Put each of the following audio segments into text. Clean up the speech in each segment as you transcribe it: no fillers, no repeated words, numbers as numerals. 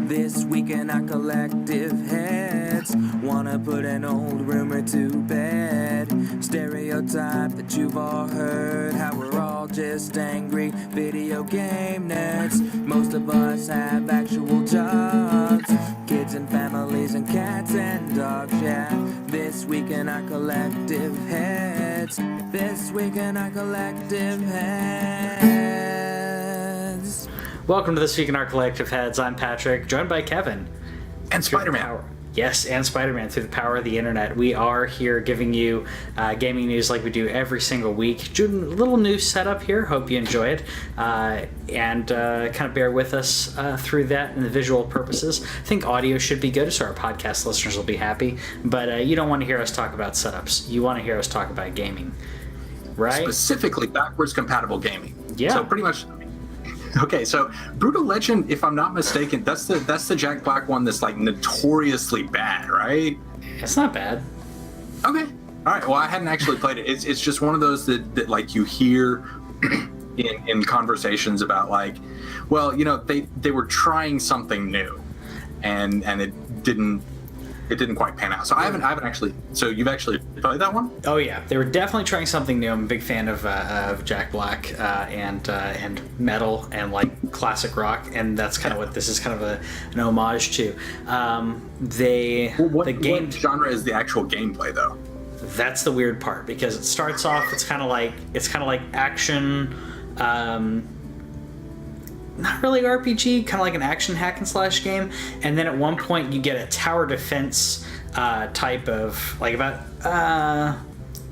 This week in our collective heads, wanna put an old rumor to bed. Stereotype that you've all heard, how we're all just angry video game nerds. Most of us have actual jobs, kids and families and cats and dogs, yeah. This week in our collective heads, this week in our collective heads. Welcome to This Week in Our Collective Heads. I'm Patrick, joined by Kevin. And Spider-Man. Yes, and Spider-Man through the power of the internet. We are here giving you gaming news like we do every single week. Doing a little new setup here. Hope you enjoy it. And kind of bear with us through that and the visual purposes. I think audio should be good, so our podcast listeners will be happy. But you don't want to hear us talk about setups. You want to hear us talk about gaming, right? Specifically backwards compatible gaming. Yeah. So pretty much... Okay, so Brutal Legend, if I'm not mistaken, that's the Jack Black one that's like notoriously bad, right? It's not bad. Okay. All right. Well, I hadn't actually played it. It's just one of those that like you hear in conversations about like, well, you know, they were trying something new, and it didn't quite pan out. So I haven't actually. So you've actually played that one? Oh yeah, they were definitely trying something new. I'm a big fan of Jack Black and metal and like classic rock, and that's kind of what this is kind of an homage to. What genre is the actual gameplay though? That's the weird part, because it starts off it's kind of like action. Not really RPG, kind of like an action hack and slash game, and then at one point you get a tower defense type of, like about a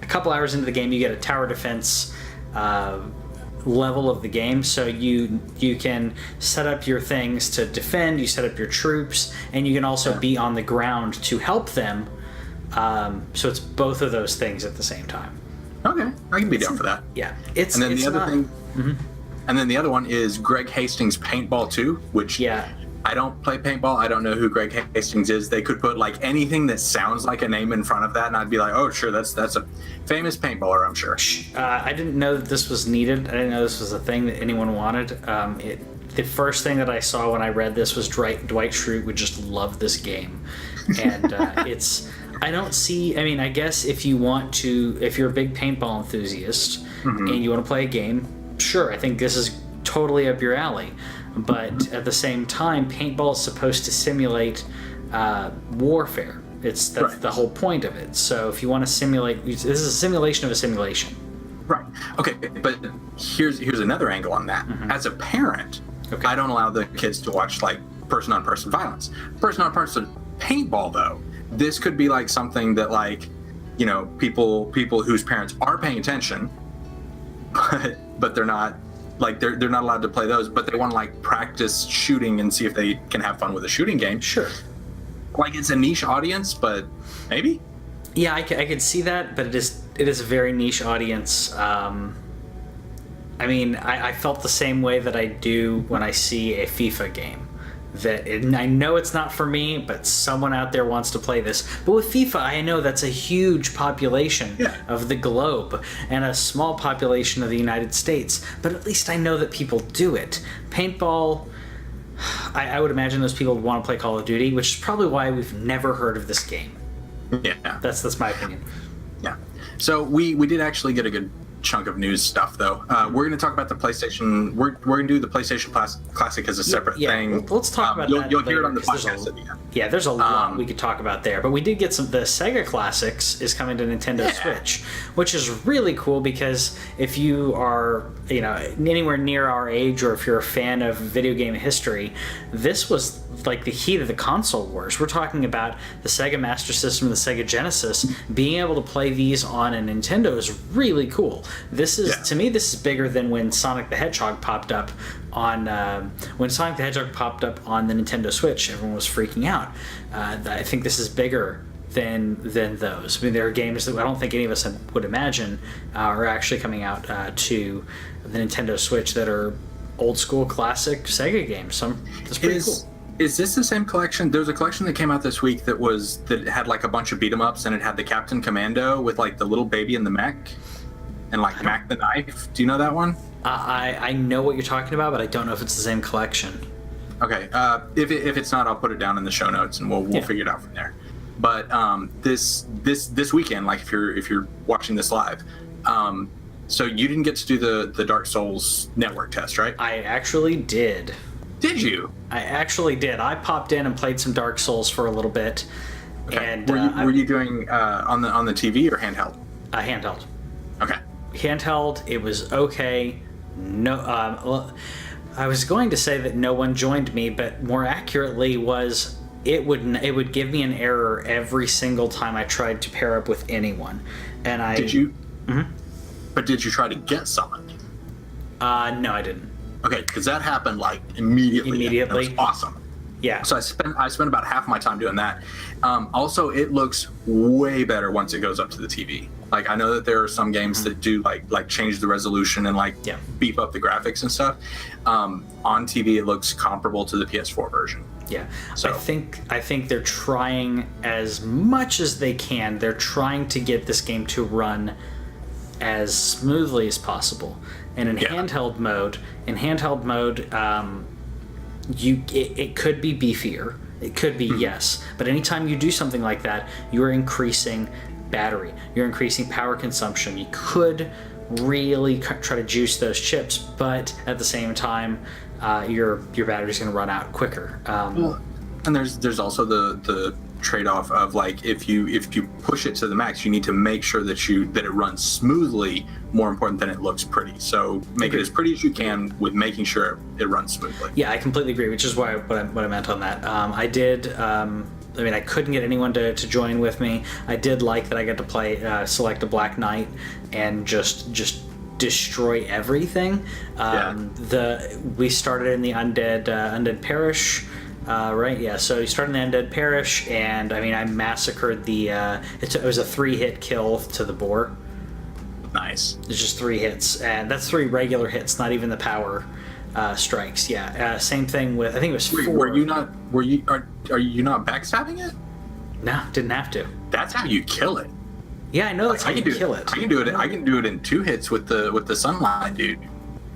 couple hours into the game you get a tower defense level of the game, so you can set up your things to defend, you set up your troops, and you can also be on the ground to help them, so it's both of those things at the same time. Okay, I can be down for that. Yeah, and then the other thing. Mm-hmm. And then the other one is Greg Hastings' Paintball 2, which I don't play paintball. I don't know who Greg Hastings is. They could put like anything that sounds like a name in front of that, and I'd be like, oh, sure, that's a famous paintballer, I'm sure. I didn't know that this was needed. I didn't know this was a thing that anyone wanted. The first thing that I saw when I read this was Dwight Schrute would just love this game. And it's... I don't see... I mean, I guess if you're a big paintball enthusiast and you want to play a game... Sure, I think this is totally up your alley, but at the same time, paintball is supposed to simulate warfare. That's right. The whole point of it. So if you want to simulate, this is a simulation of a simulation. Right. Okay, but here's another angle on that. As a parent, I don't allow the kids to watch like person-on-person violence. Person-on-person paintball, though, this could be like something that like, you know, people whose parents are paying attention, but they're not like they're not allowed to play those, but they want to like practice shooting and see if they can have fun with a shooting game. Sure. Like it's a niche audience, but maybe. Yeah, I could see that, but it is a very niche audience. I mean, I felt the same way that I do when I see a FIFA game. I know it's not for me, but someone out there wants to play this. But with FIFA, I know that's a huge population of the globe and a small population of the United States. But at least I know that people do it. Paintball, I would imagine those people would want to play Call of Duty, which is probably why we've never heard of this game. Yeah. That's my opinion. Yeah. So we did actually get a good chunk of news stuff though. We're going to talk about the PlayStation. We're going to do the PlayStation Classic as a separate thing. Let's talk about that. You'll hear it on the podcast at the end. Yeah, there's a lot we could talk about there, but we did get the Sega Classics is coming to Nintendo Switch, which is really cool because if you are, you know, anywhere near our age, or if you're a fan of video game history, this was like the heat of the console wars. We're talking about the Sega Master System and the Sega Genesis. Being able to play these on a Nintendo is really cool. This is to me, this is bigger than when Sonic the Hedgehog popped up on the Nintendo Switch. Everyone was freaking out. I think this is bigger than those. I mean, there are games that I don't think any of us would imagine are actually coming out to the Nintendo Switch that are old school classic Sega games. That's pretty cool. Is this the same collection? There's a collection that came out this week that had like a bunch of beat 'em ups, and it had the Captain Commando with like the little baby in the mech, and like Mac the Knife. Do you know that one? I know what you're talking about, but I don't know if it's the same collection. Okay. If it's not, I'll put it down in the show notes, and we'll figure it out from there. But this weekend, like if you're watching this live, so you didn't get to do the Dark Souls network test, right? I actually did. Did you? I actually did. I popped in and played some Dark Souls for a little bit. Okay. And were you doing on the TV or handheld? Handheld. Okay. Handheld. It was okay. No. Well, I was going to say that no one joined me, but more accurately was it would give me an error every single time I tried to pair up with anyone. And I did you? Mm-hmm. But did you try to get summoned? No, I didn't. Okay, because that happened like immediately. Immediately. That was awesome. Yeah. So I spent about half my time doing that. Also, it looks way better once it goes up to the TV. Like I know that there are some games that do like change the resolution and beef up the graphics and stuff. On TV, it looks comparable to the PS4 version. Yeah. So I think they're trying as much as they can. They're trying to get this game to run as smoothly as possible. And in handheld mode, it could be beefier. It could be, yes. But anytime you do something like that, you're increasing battery. You're increasing power consumption. You could really try to juice those chips, but at the same time, your battery's going to run out quicker. And there's also the trade-off of like if you push it to the max, you need to make sure that it runs smoothly. More important than it looks pretty. So make it as pretty as you can with making sure it runs smoothly. Yeah, I completely agree, which is what I meant on that. I did. I couldn't get anyone to join with me. I did like that I got to play select a Black Knight and just destroy everything. We started in the Undead Parish. Right, yeah. So you start in the Undead Parish, and I massacred the. It was a 3-hit kill to the boar. Nice. It's just 3 hits, and that's 3 regular hits, not even the power strikes. Yeah. Same thing with I think it was 4. Are you not backstabbing it? No, didn't have to. That's how you kill it. Yeah, I know that's how you kill it. I can do it. I can do it in 2 hits with the Sunlight dude.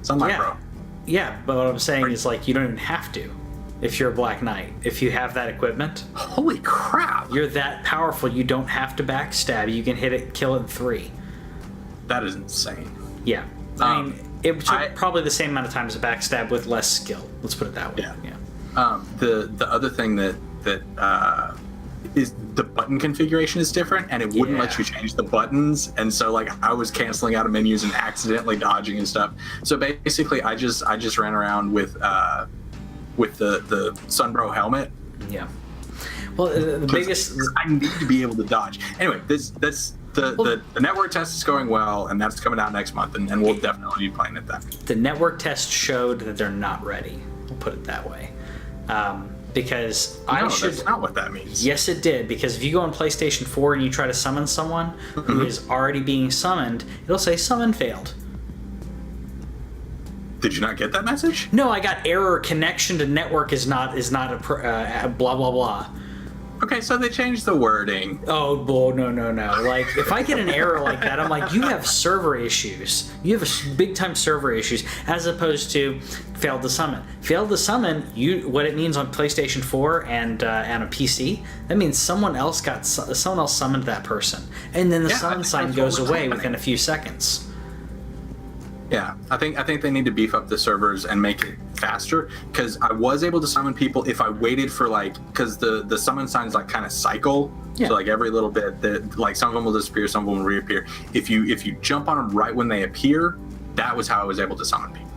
Sunlight bro. Yeah, but what I'm saying is like you don't even have to. If you're a Black Knight, if you have that equipment, holy crap! You're that powerful. You don't have to backstab. You can hit it, kill it in 3. That is insane. Yeah, it took probably the same amount of time as a backstab with less skill. Let's put it that way. Yeah. The other thing that is the button configuration is different, and it wouldn't let you change the buttons, and so like I was canceling out of menus and accidentally dodging and stuff. So basically, I just ran around with the Sunbro helmet. Yeah. Well, the biggest I need to be able to dodge. Anyway, the network test is going well, and that's coming out next month, and we'll definitely be playing it then. The network test showed that they're not ready. We'll put it that way. Because that's not what that means. Yes, it did. Because if you go on PlayStation 4 and you try to summon someone who is already being summoned, it'll say summon failed. Did you not get that message? No, I got error. Connection to network is not a blah blah blah. Okay, so they changed the wording. Oh, well, no. Like, if I get an error like that, I'm like, you have server issues. You have big time server issues, as opposed to failed to summon. Failed to summon, what it means on PlayStation 4 and a PC, that means someone else summoned that person, and then the summon sign goes away within a few seconds. Yeah, I think they need to beef up the servers and make it faster, because I was able to summon people if I waited for because the summon signs like kind of cycle. Yeah. So like every little bit, like some of them will disappear, some of them will reappear. If you jump on them right when they appear, that was how I was able to summon people.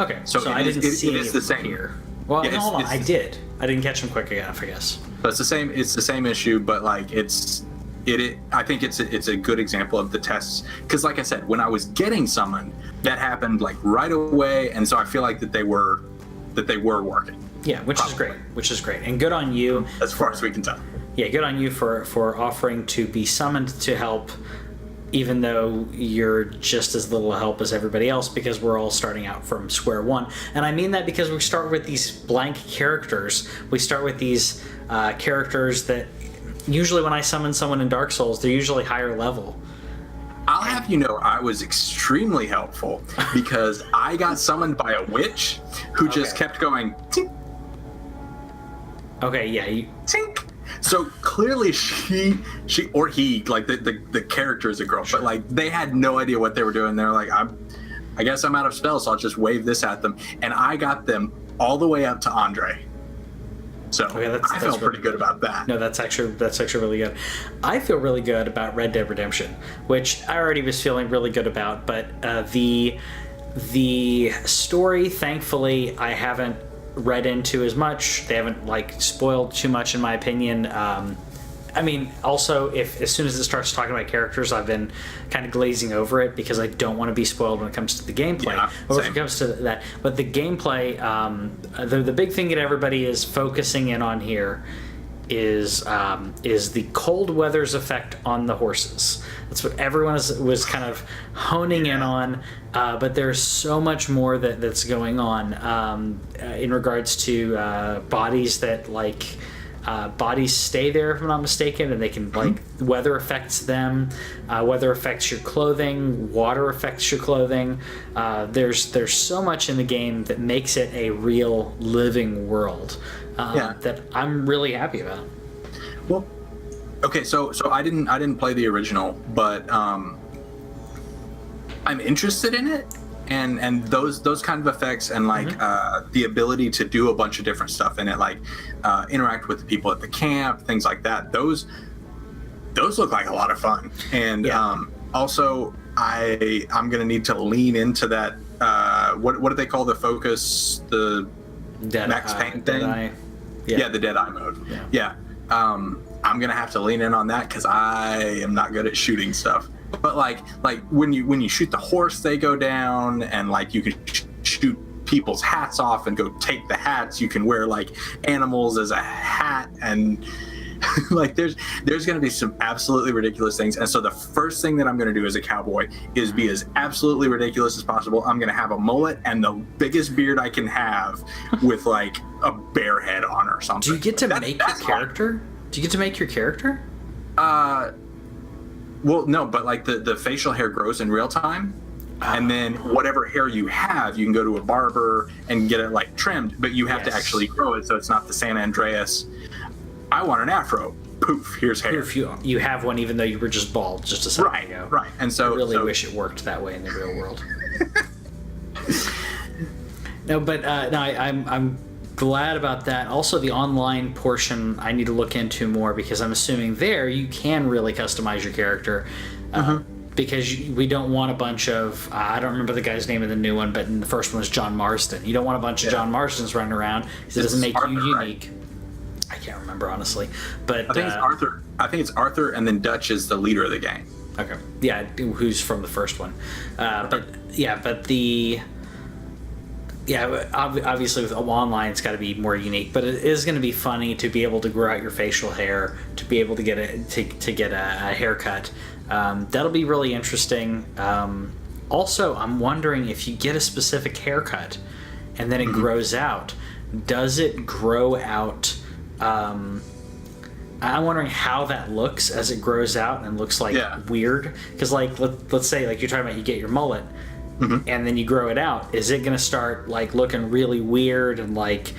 Okay, so I didn't see it is the same here. Well, no, hold on, I did. I didn't catch them quick enough, I guess. So it's the same. It's the same issue, but like I think it's a good example of the tests, because like I said, when I was getting summoned, that happened like right away, and so I feel like that they were working. Yeah, which is great, and good on you. As far as we can tell. Yeah, good on you for offering to be summoned to help, even though you're just as little help as everybody else, because we're all starting out from square one. And I mean that because we start with these blank characters. We start with these characters that usually when I summon someone in Dark Souls, they're usually higher level. I'll have you know, I was extremely helpful because I got summoned by a witch who just kept going, tink, Okay, yeah. Tink. So clearly she or he, like the character is a girl, but like they had no idea what they were doing. They're like, I guess I'm out of spells, so I'll just wave this at them. And I got them all the way up to Andre. So I felt pretty good about that. No, that's actually really good. I feel really good about Red Dead Redemption, which I already was feeling really good about, but the story, thankfully, I haven't read into as much. They haven't like spoiled too much, in my opinion. I mean, also, as soon as it starts talking about characters, I've been kind of glazing over it because I don't want to be spoiled when it comes to the gameplay. Yeah, or if it comes to that. But the gameplay, the big thing that everybody is focusing in on here is the cold weather's effect on the horses. That's what everyone was kind of honing in on. But there's so much more that's going on in regards to bodies that like. Bodies stay there, if I'm not mistaken, and they can like weather affects them. Weather affects your clothing. Water affects your clothing. There's so much in the game that makes it a real living world that I'm really happy about. Well, okay, so I didn't play the original, but I'm interested in it. And those kind of effects and like the ability to do a bunch of different stuff in it, like interact with the people at the camp, things like that. Those look like a lot of fun. And also I'm gonna need to lean into that. What do they call the focus? The Max Payne thing? Yeah, the Dead Eye mode. Yeah. I'm gonna have to lean in on that because I am not good at shooting stuff. But like when you shoot the horse, they go down, and like you can shoot people's hats off and go take the hats. You can wear like animals as a hat, and like there's going to be some absolutely ridiculous things. And so the first thing that I'm going to do as a cowboy is be as absolutely ridiculous as possible. I'm going to have a mullet and the biggest beard I can have with like a bear head on or something. Do you get to make your character? Do you get to make your character? Well, no, but like the facial hair grows in real time, and then whatever hair you have, you can go to a barber and get it like trimmed, but you have to actually grow it, so it's not the San Andreas. I want an afro. Poof, here's hair. Poof, you have one even though you were just bald just a second ago. Right. And so I really wish it worked that way in the real world. No, but I'm glad about that. Also, the online portion I need to look into more because I'm assuming there you can really customize your character because we don't want a bunch of I don't remember the guy's name in the new one, but in the first one was John Marston. You don't want a bunch of John Marstons running around because it doesn't make you unique. Right? I can't remember honestly, but I think it's Arthur. I think it's Arthur, and then Dutch is the leader of the gang. Okay, yeah, who's from the first one, obviously with online it's got to be more unique, but it is going to be funny to be able to grow out your facial hair, to be able to get a haircut. That'll be really interesting. Also, I'm wondering if you get a specific haircut and then it grows out, does it grow out? I'm wondering how that looks as it grows out and looks like weird. Because like let's say like you're talking about you get your mullet. And then you grow it out. Is it going to start like looking really weird and like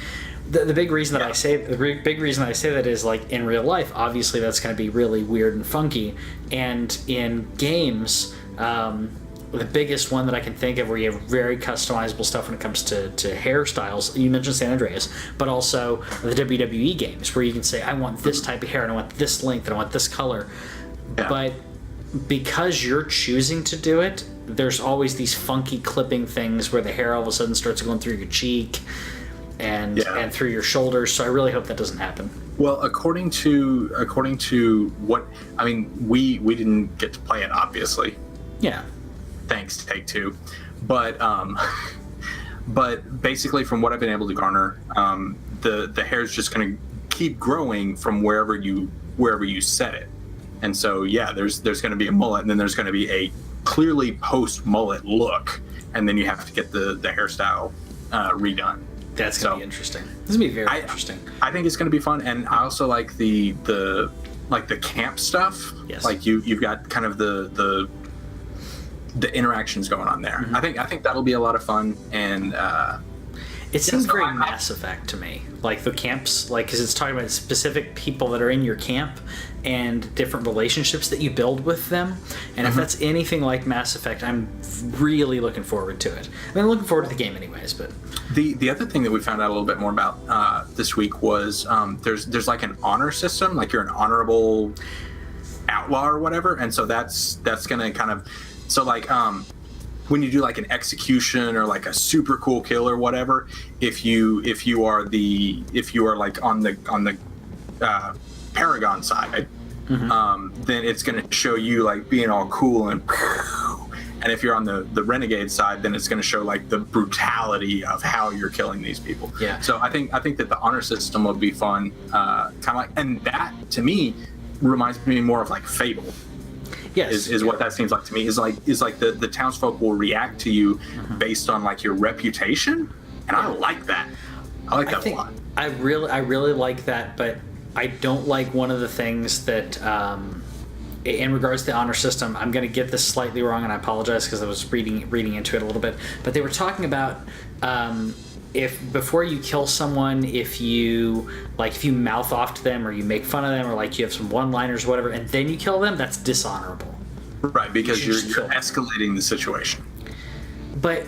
the big reason that I say that is like in real life, obviously that's going to be really weird and funky. And in games, the biggest one that I can think of where you have very customizable stuff when it comes to hairstyles. You mentioned San Andreas, but also the WWE games where you can say I want this type of hair and I want this length and I want this color. Yeah. But because you're choosing to do it, there's always these funky clipping things where the hair all of a sudden starts going through your cheek and through your shoulders. So I really hope that doesn't happen. Well, according to what I mean, we didn't get to play it, obviously. Yeah. Thanks, Take-Two. But basically, from what I've been able to garner, the hair is just going to keep growing from wherever you set it. And so there's going to be a mullet, and then there's going to be a clearly post-mullet look, and then you have to get the hairstyle redone. That's going to be interesting. This is going to be very interesting. I think it's going to be fun, and I also like the camp stuff. Yes. Like you've got kind of the interactions going on there. I think that'll be a lot of fun, and It seems very Mass Effect to me. Like the camps, like, because it's talking about specific people that are in your camp and different relationships that you build with them. And if that's anything like Mass Effect, I'm really looking forward to it. I mean, I'm looking forward to the game anyways, but... The other thing that we found out a little bit more about this week was there's like an honor system, like you're an honorable outlaw or whatever, and so that's going to kind of... So, like... when you do like an execution or like a super cool kill or whatever, if you are like on the Paragon side, then it's going to show you like being all cool and if you're on the Renegade side, then it's going to show like the brutality of how you're killing these people. Yeah. So I think that the honor system would be fun, kind of like, and that to me reminds me more of like Fable. Yes, is what that seems like to me. Is like the townsfolk will react to you based on like your reputation, and I like that. I like that a lot. I really like that, but I don't like one of the things that in regards to the honor system. I'm going to get this slightly wrong, and I apologize because I was reading into it a little bit. But they were talking about if before you kill someone, if you mouth off to them or you make fun of them or like you have some one-liners or whatever, and then you kill them, that's dishonorable. Right, because you're escalating the situation. But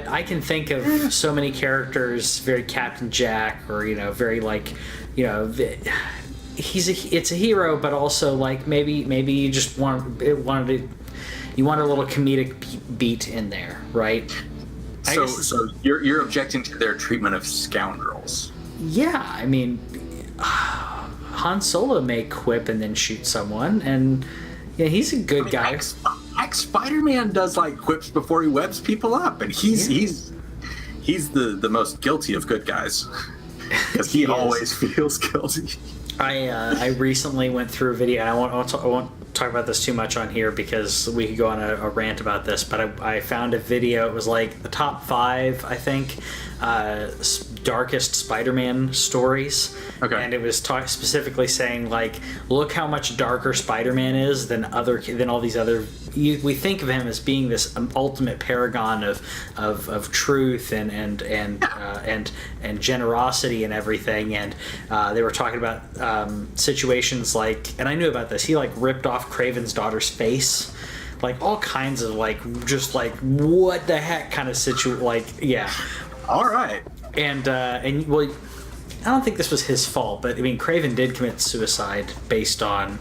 I can think of so many characters, very Captain Jack, or very like, it's a hero, but also like maybe you just want a little comedic beat in there, right? So you're objecting to their treatment of scoundrels? Yeah, I mean, Han Solo may quip and then shoot someone, and he's a good guy. Spider-Man does like quips before he webs people up, and he's the most guilty of good guys because he always feels guilty. I recently went through a video, and I won't talk about this too much on here because we could go on a rant about this, but I found a video. It was like the top 5, I think, darkest Spider-Man stories. Okay. And it was specifically saying like, look how much darker Spider-Man is than all these other. We think of him as being this ultimate paragon of truth and generosity and everything. And they were talking about situations like, and I knew about this. He like ripped off Craven's daughter's face. Like all kinds of like, just like what the heck kind of yeah. All right. And well, I don't think this was his fault, but I mean, Craven did commit suicide based on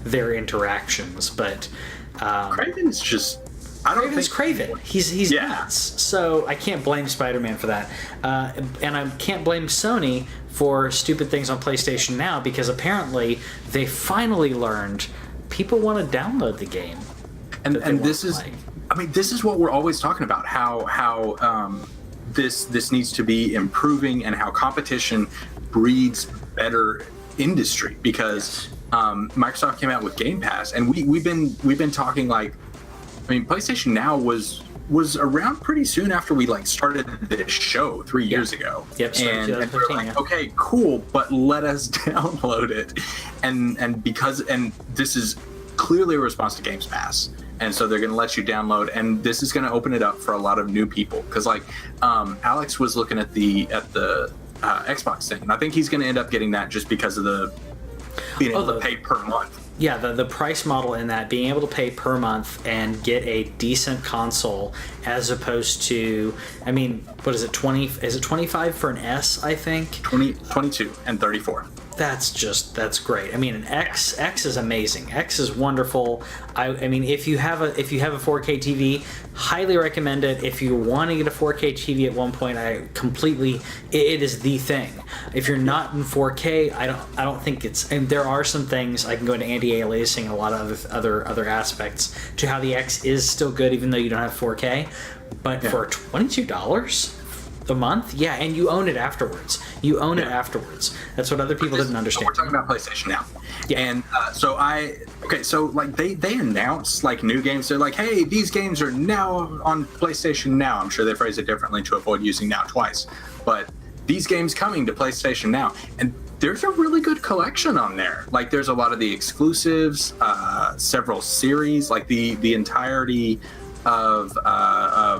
their interactions, but Craven's just... Craven's Craven. He's nuts. So I can't blame Spider-Man for that. And I can't blame Sony for stupid things on PlayStation Now, because apparently they finally learned people want to download the game. And this is... I mean, this is what we're always talking about, how this needs to be improving and how competition breeds better industry, because Microsoft came out with Game Pass, and we've been talking like, I mean, PlayStation Now was around pretty soon after we like started this show 3 years ago. Yep. And we're like, okay, cool, but let us download it, and this is clearly a response to Games Pass. And so they're going to let you download, and this is going to open it up for a lot of new people. Because like Alex was looking at the Xbox thing, and I think he's going to end up getting that just because of being able to pay per month. Yeah, the price model in that, being able to pay per month and get a decent console, as opposed to, I mean, what is it, 20? Is it 25 for an S? I think 22 and 34. That's great. I mean, an X is amazing. X is wonderful. I mean, if you have a 4K TV, highly recommend it. If you want to get a 4K TV at one point, it is the thing. If you're not in 4K, I don't think it's. And there are some things, I can go into anti-aliasing and a lot of other aspects to how the X is still good, even though you don't have 4K. But for $22 a month, and you own it afterwards. That's what other people didn't understand. We're talking about PlayStation Now. Yeah. And so like they announce like new games. They're like, hey, these games are now on PlayStation Now. I'm sure they phrase it differently to avoid using now twice. But these games coming to PlayStation Now. And there's a really good collection on there. Like there's a lot of the exclusives, several series, like the entirety of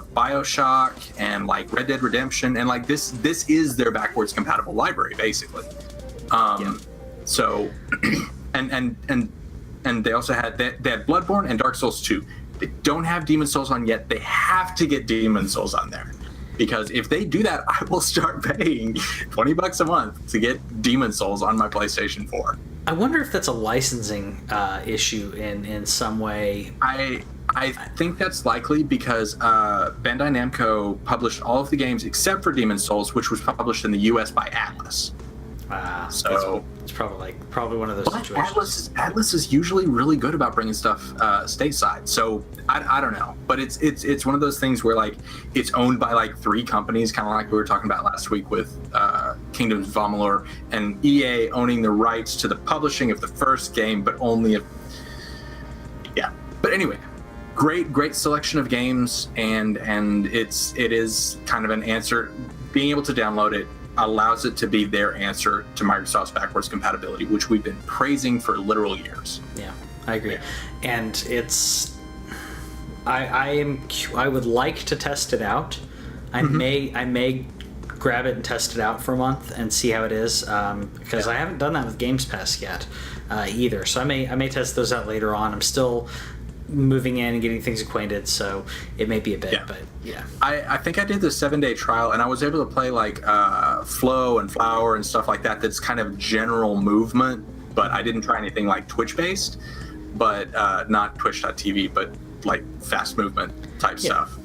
BioShock and like Red Dead Redemption, and like this is their backwards compatible library basically. So and they also had they had Bloodborne and Dark Souls 2. They don't have Demon Souls on yet. They have to get Demon Souls on there, because if they do that, I will start paying $20 a month to get Demon Souls on my PlayStation 4. I wonder if that's a licensing issue in some way. I think that's likely because Bandai Namco published all of the games except for Demon Souls, which was published in the U.S. by Atlas. So it's probably one of those situations. Atlas is usually really good about bringing stuff stateside. So I don't know, but it's one of those things where like it's owned by like 3 companies, kind of like we were talking about last week with Kingdoms of Amalur, and EA owning the rights to the publishing of the first game, but only if But anyway, great selection of games, and it is kind of an answer. Being able to download it allows it to be their answer to Microsoft's backwards compatibility, which we've been praising for literal years. Yeah, I agree. And it's I would like to test it out. I may grab it and test it out for a month and see how it is, because I haven't done that with Games Pass yet either. So I may test those out later on. I'm still moving in and getting things acquainted, so it may be a bit, but yeah. I think I did the 7-day trial, and I was able to play like Flow and Flower and stuff like that. That's kind of general movement, but I didn't try anything like Twitch based, but not Twitch.tv, but like fast movement type stuff.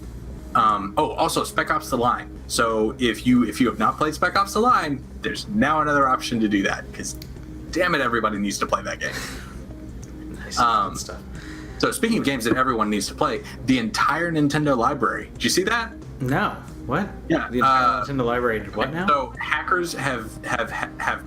Also Spec Ops: The Line. So if you have not played Spec Ops: The Line, there's now another option to do that, because damn it, everybody needs to play that game. Nice stuff. So speaking of games that everyone needs to play, the entire Nintendo library. Did you see that? No. What? Yeah. The entire Nintendo library did what now? So hackers have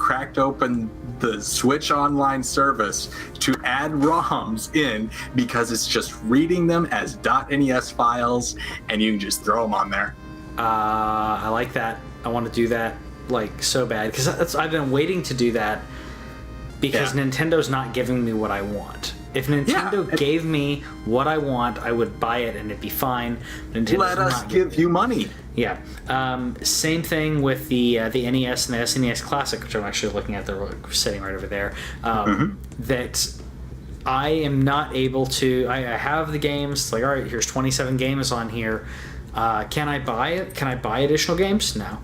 cracked open the Switch Online service to add ROMs in, because it's just reading them as .NES files, and you can just throw them on there. I like that. I want to do that like so bad, because I've been waiting to do that because Nintendo's not giving me what I want. If Nintendo gave me what I want, I would buy it and it'd be fine. Nintendo's Let us give you money. Yeah. Same thing with the NES and the SNES Classic, which I'm actually looking at. They're sitting right over there. That I am not able to. I have the games. It's like, all right, here's 27 games on here. Can I buy it? Can I buy additional games? No.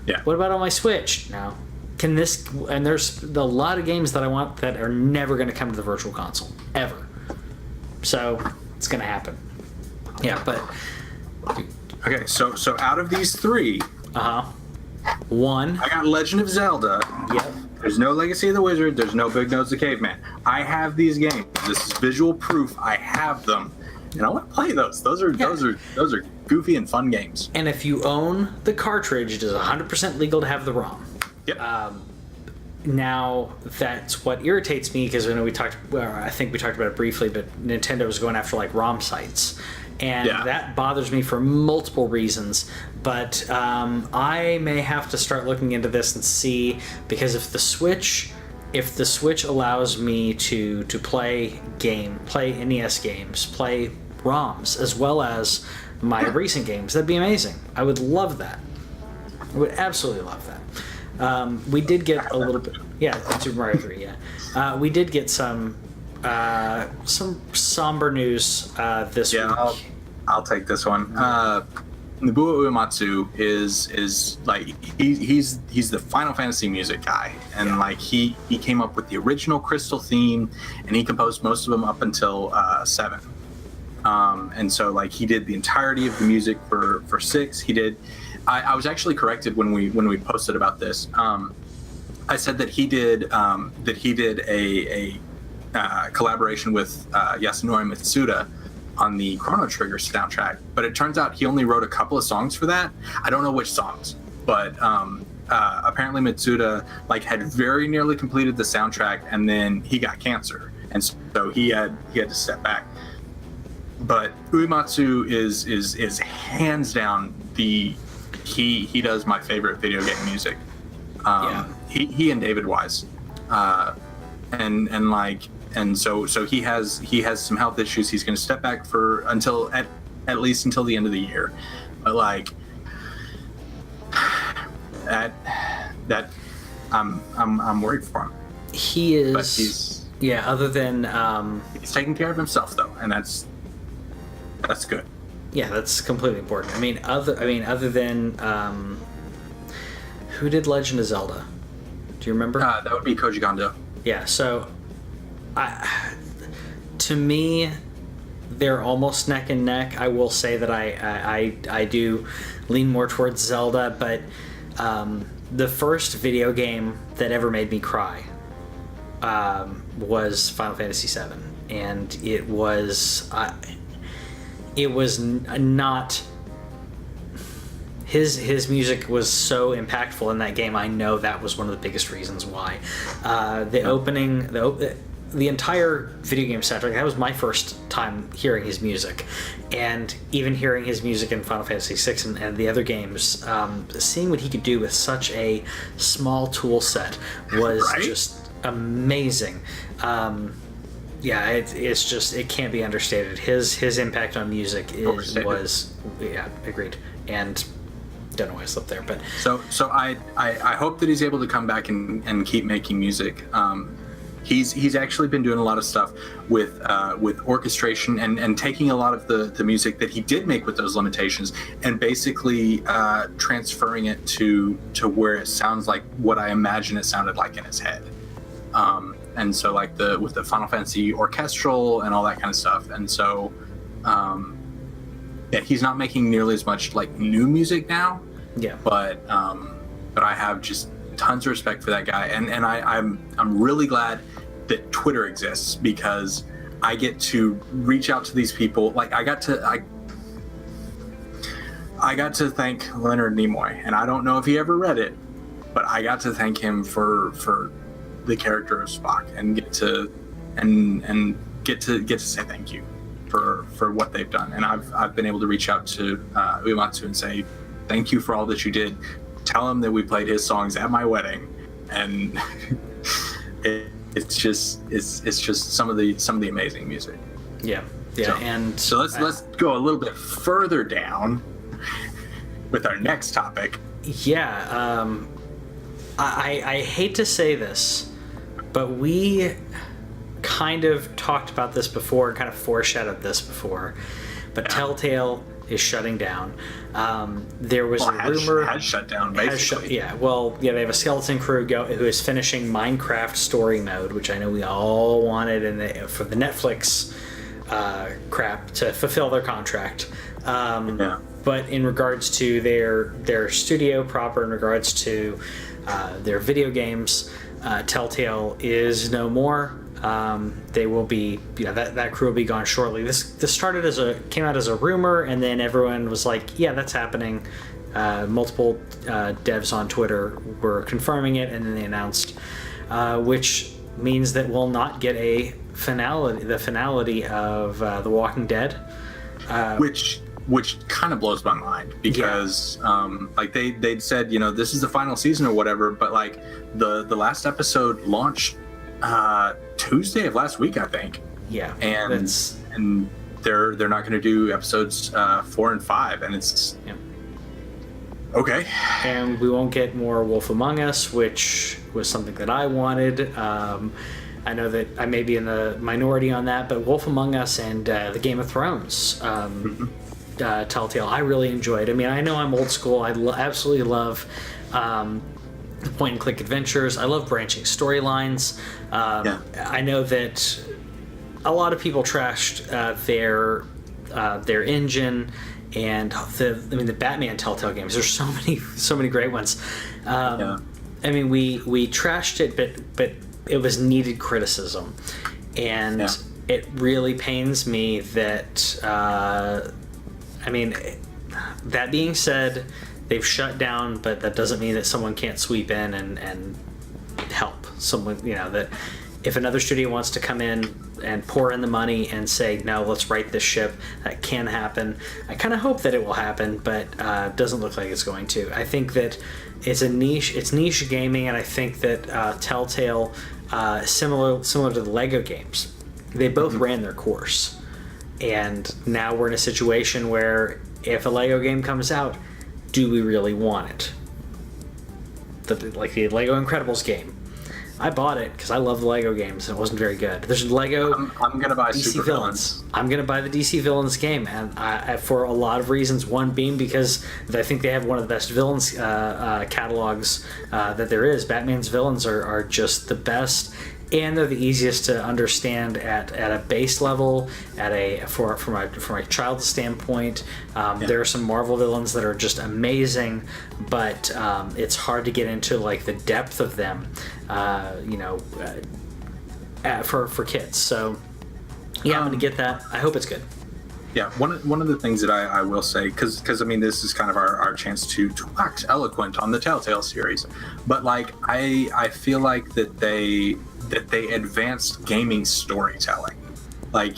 Yeah. What about on my Switch? No. Can this? And there's a lot of games that I want that are never going to come to the Virtual Console ever. So it's going to happen. Yeah, but okay. So out of these 3, one. I got Legend of Zelda. Yep. There's no Legacy of the Wizard. There's no Big Nose the Caveman. I have these games. This is visual proof. I have them, and I want to play those. Those are goofy and fun games. And if you own the cartridge, it is 100% legal to have the ROM. Yep. Now that's what irritates me, because I think we talked about it briefly, but Nintendo was going after like ROM sites, and that bothers me for multiple reasons. But I may have to start looking into this and see, because if the Switch allows me to play NES games, play ROMs as well as my recent games, that'd be amazing. I would love that. I would absolutely love that. We did get a little bit, Super Mario 3, we did get some somber news this week. I'll take this one. Nobuo Uematsu is like he's the Final Fantasy music guy, and like he came up with the original Crystal theme, and he composed most of them up until 7. And so like he did the entirety of the music for 6. He did. I was actually corrected when we posted about this. I said that he did a collaboration with Yasunori Mitsuda on the Chrono Trigger soundtrack, but it turns out he only wrote a couple of songs for that. I don't know which songs, but apparently Mitsuda like had very nearly completed the soundtrack, and then he got cancer, and so he had to step back. But Uematsu is hands down he does my favorite video game music. He and David Wise, and so he has some health issues. He's going to step back until at at least until the end of the year. But like that I'm worried for him. He is. But he's other than he's taking care of himself though, and that's good. Yeah, that's completely important. Other than who did Legend of Zelda? Do you remember? That would be Koji Kondo. Yeah. So, to me, they're almost neck and neck. I will say that I do lean more towards Zelda, but the first video game that ever made me cry was Final Fantasy VII, and it was not. His music was so impactful in that game. I know that was one of the biggest reasons why. The entire video game soundtrack, that was my first time hearing his music. And even hearing his music in Final Fantasy VI and the other games, seeing what he could do with such a small tool set was just amazing. It's just, it can't be understated. His impact on music was agreed. And don't know why I slipped there, but so I hope that he's able to come back and keep making music. He's actually been doing a lot of stuff with orchestration and taking a lot of the music that he did make with those limitations and basically transferring it to where it sounds like what I imagine it sounded like in his head. And so like with the Final Fantasy orchestral and all that kind of stuff. And so he's not making nearly as much like new music now. Yeah. But I have just tons of respect for that guy, and I'm really glad that Twitter exists because I get to reach out to these people. Like I got to thank Leonard Nimoy, and I don't know if he ever read it, but I got to thank him for the character of Spock and get to say thank you for what they've done. And I've been able to reach out to Uematsu and say thank you for all that you did. Tell him that we played his songs at my wedding, and it's just some of the amazing music. Yeah. So let's go a little bit further down with our next topic. Yeah. I hate to say this, but we kind of talked about this before and kind of foreshadowed this before, but TellTale is shutting down. There was a rumor has shut down basically. They have a skeleton crew who is finishing Minecraft story mode, which I know we all wanted for the Netflix crap to fulfill their contract. But in regards to their studio proper, in regards to their video games, TellTale is no more. They will be, that crew will be gone shortly. This came out as a rumor, and then everyone was like, yeah, that's happening. Multiple devs on Twitter were confirming it, and then they announced, which means that we'll not get the finality of The Walking Dead. Which kind of blows my mind because like they'd said, this is the final season or whatever, but like the last episode launched Tuesday of last week, I think. Yeah. And they're not going to do episodes 4 and 5, and it's okay. And we won't get more Wolf Among Us, which was something that I wanted. I know that I may be in the minority on that, but Wolf Among Us and the Game of Thrones TellTale, I really enjoyed. I mean, I know I'm old school. I absolutely love point and click adventures. I love branching storylines. I know that a lot of people trashed their engine and the Batman TellTale games. There's so many great ones. I mean, we trashed it, but it was needed criticism, and it really pains me that. That being said, they've shut down, but that doesn't mean that someone can't sweep in and help someone. That if another studio wants to come in and pour in the money and say, no, let's right this ship, that can happen. I kind of hope that it will happen, but it doesn't look like it's going to. I think that it's niche gaming, and I think that TellTale, similar to the Lego games, they both ran their course. And now we're in a situation where if a Lego game comes out, do we really want it? Like the Lego Incredibles game. I bought it because I love the Lego games and it wasn't very good. There's Lego I'm gonna buy DC Super Villains. I'm gonna buy the DC Villains game, and I for a lot of reasons. One being because I think they have one of the best villains catalogs that there is. Batman's villains are just the best, and they're the easiest to understand at a base level, from a child's standpoint. There are some Marvel villains that are just amazing, but it's hard to get into like the depth of them, for kids. So yeah, I'm gonna get that. I hope it's good. Yeah, one of the things that I will say, because I mean, this is kind of our chance to wax eloquent on the TellTale series, but like I feel like that they advanced gaming storytelling. Like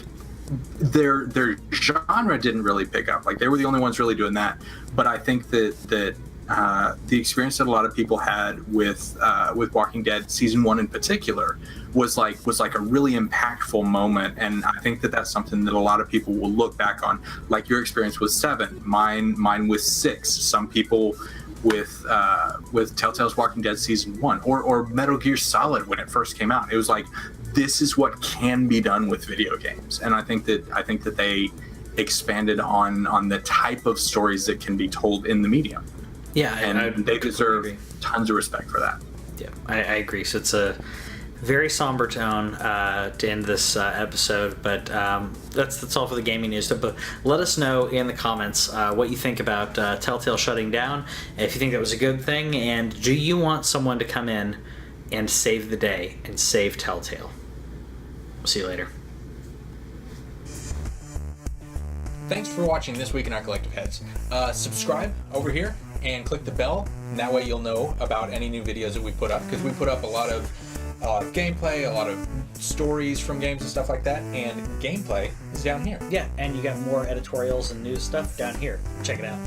their genre didn't really pick up. Like they were the only ones really doing that. But I think that the experience that a lot of people had with Walking Dead season 1 in particular was like a really impactful moment, and I think that that's something that a lot of people will look back on. Like your experience with 7, mine with 6. Some people with Telltale's Walking Dead season 1, or Metal Gear Solid when it first came out. It was like, this is what can be done with video games, and I think that they expanded on the type of stories that can be told in the medium. Yeah, and they deserve tons of respect for that. Yeah, I agree. So it's a very somber tone to end this episode, but that's all for the gaming news. But let us know in the comments what you think about TellTale shutting down, if you think that was a good thing, and do you want someone to come in and save the day and save TellTale? See you later. Thanks for watching This Week in Our Collective Heads. Subscribe over here and click the bell, and that way you'll know about any new videos that we put up, because we put up a lot of gameplay, a lot of stories from games and stuff like that, and gameplay is down here. Yeah, and you got more editorials and news stuff down here. Check it out.